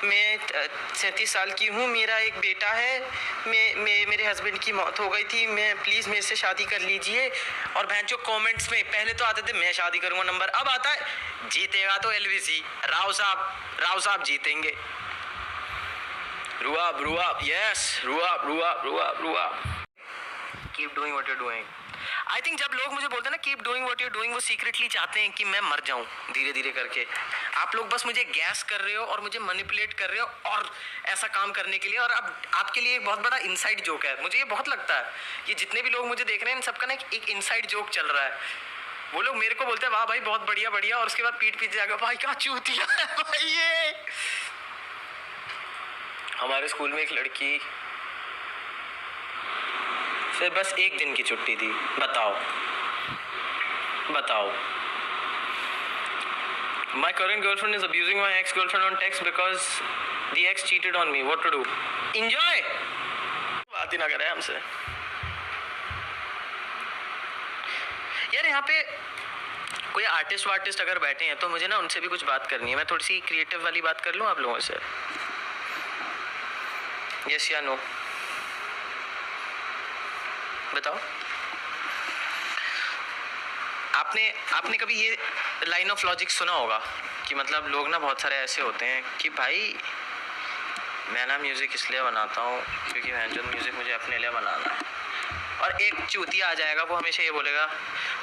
मैं 37 साल की हूँ, मेरा एक बेटा है, मेरे हस्बैंड की मौत हो गई थी, मैं प्लीज़ मेरे से शादी कर लीजिए। और बहन जो कमेंट्स में पहले तो आते थे मैं शादी करूँगा नंबर, अब आता है जीतेगा तो एलवीसी, राव साहब जीतेंगे। रुआब, यस, रुआब। Keep doing what you doing. I think जब लोग मुझे बोलते हैं ना keep doing what you doing, वो सीक्रेटली चाहते हैं कि मैं मर जाऊं धीरे धीरे करके। आप लोग बस मुझे गैस कर रहे हो और मुझे मैनिपुलेट कर रहे हो और ऐसा काम करने के लिए। और अब आपके लिए एक बहुत बड़ा इनसाइड जोक है, मुझे ये बहुत लगता है, ये जितने भी लोग मुझे देख रहे हैं इन सबका ना एक इनसाइड जोक चल रहा है। वो लोग मेरे को बोलते हैं वाह भाई बहुत बढ़िया, और उसके बाद पीठ पीछे जाकर भाई क्या चूतिया है भाई ये। हमारे स्कूल में एक लड़की, फिर बस एक दिन की छुट्टी थी, बताओ। My current girlfriend is abusing my ex-girlfriend on text because the ex cheated on me. What to do? Enjoy. बात ही ना करे हमसे। यार यहाँ पे कोई आर्टिस्ट अगर बैठे हैं तो मुझे ना उनसे भी कुछ बात करनी है। मैं थोड़ी सी क्रिएटिव वाली बात कर लूँ आप लोगों से। यस या नो बताओ। आपने कभी ये लाइन ऑफ लॉजिक सुना होगा कि मतलब लोग ना बहुत सारे ऐसे होते हैं कि भाई मैं ना म्यूज़िक इसलिए बनाता हूँ क्योंकि मैं जो म्यूज़िक मुझे अपने लिए बनाना है। और एक चूतिया आ जाएगा, वो हमेशा ये बोलेगा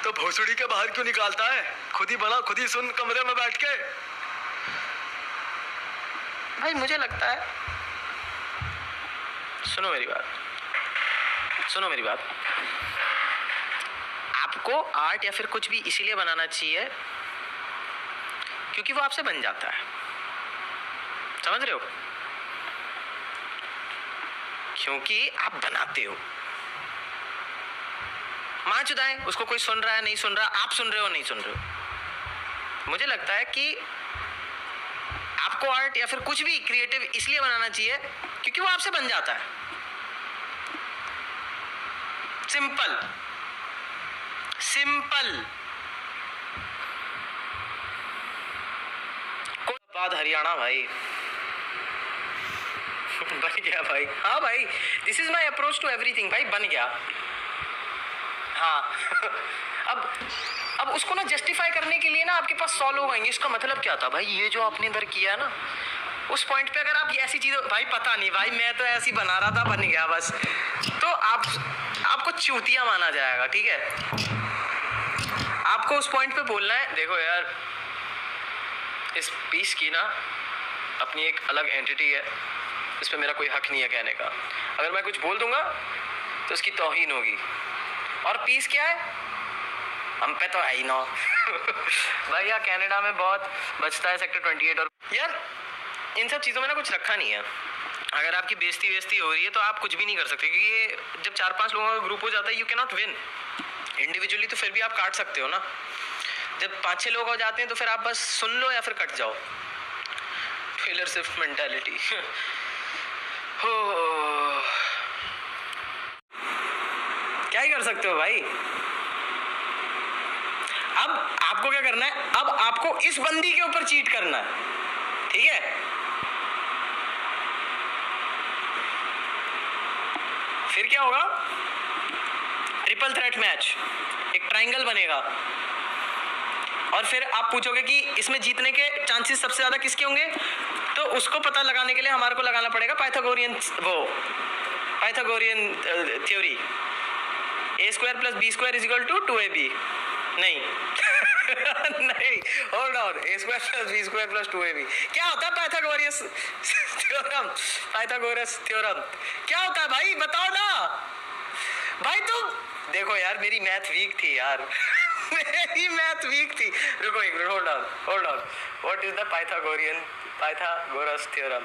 तो भोसड़ी के बाहर क्यों निकालता है, खुद ही बना खुद ही सुन कमरे में बैठ के। भाई मुझे लगता है, सुनो मेरी बात, आपको आर्ट या फिर कुछ भी इसीलिए बनाना चाहिए क्योंकि वो आपसे बन जाता है, समझ रहे हो? क्योंकि आप बनाते हो। मां चुदाएं, उसको कोई सुन रहा है नहीं सुन रहा, आप सुन रहे हो नहीं सुन रहे हो। मुझे लगता है कि आपको आर्ट या फिर कुछ भी क्रिएटिव इसलिए बनाना चाहिए क्योंकि वो आपसे बन जाता है। सिंपल। बाद हरियाणा भाई बन गया भाई। हाँ भाई, this is my approach to everything भाई, बन गया। हाँ अब उसको ना जस्टिफाई करने के लिए ना आपके पास 100 लोग आएंगे। इसका मतलब क्या था भाई, ये जो आपने इधर किया ना, उस पॉइंट पे अगर आप ये ऐसी चीज़, भाई पता नहीं भाई मैं तो ऐसी बना रहा था, बन गया बस, तो आपको चूतिया माना जाएगा। ठीक है, आपको उस पॉइंट पे बोलना है देखो यार इस पीस की ना अपनी एक अलग एंटिटी है, इस पे मेरा कोई हक नहीं है कहने का। अगर मैं कुछ बोल दूंगा तो उसकी तौहीन होगी। और पीस क्या है, हम पे तो है ही ना भाई यहाँ कनाडा में बहुत बचता है सेक्टर 28। और यार इन सब चीज़ों में ना कुछ रखा नहीं है। अगर आपकी बेइज्जती हो रही है तो आप कुछ भी नहीं कर सकते, क्योंकि ये जब 4-5 लोगों का ग्रुप हो जाता है you can not win. Individually तो फिर भी आप काट सकते हो ना, जब 5-6 लोग हो जाते हैं तो फिर आप बस सुन लो या फिर कट जाओ। टेलर स्विफ्ट मेंटालिटी हो, क्या ही कर सकते हो भाई। अब आपको क्या करना है, अब आपको इस बंदी के ऊपर चीट करना है, ठीक है? फिर क्या होगा, ट्रिपल थ्रेट मैच, एक ट्रायंगल बनेगा। और फिर आप पूछोगे कि इसमें जीतने के चांसेस सबसे ज्यादा किसके होंगे, तो उसको पता लगाने के लिए हमारे को लगाना पड़ेगा Pythagorean theory, a² + b² = 2ab। नहीं नहीं, hold on, a² + b² + 2ab क्या होता है? पाइथागोरस थ्योरम क्या होता है भाई, बताओ ना भाई। तुम देखो यार मेरी मैथ वीक थी यार मेरी मैथ वीक थी। रुको एक minute, hold on. What is the Pythagoras theorem?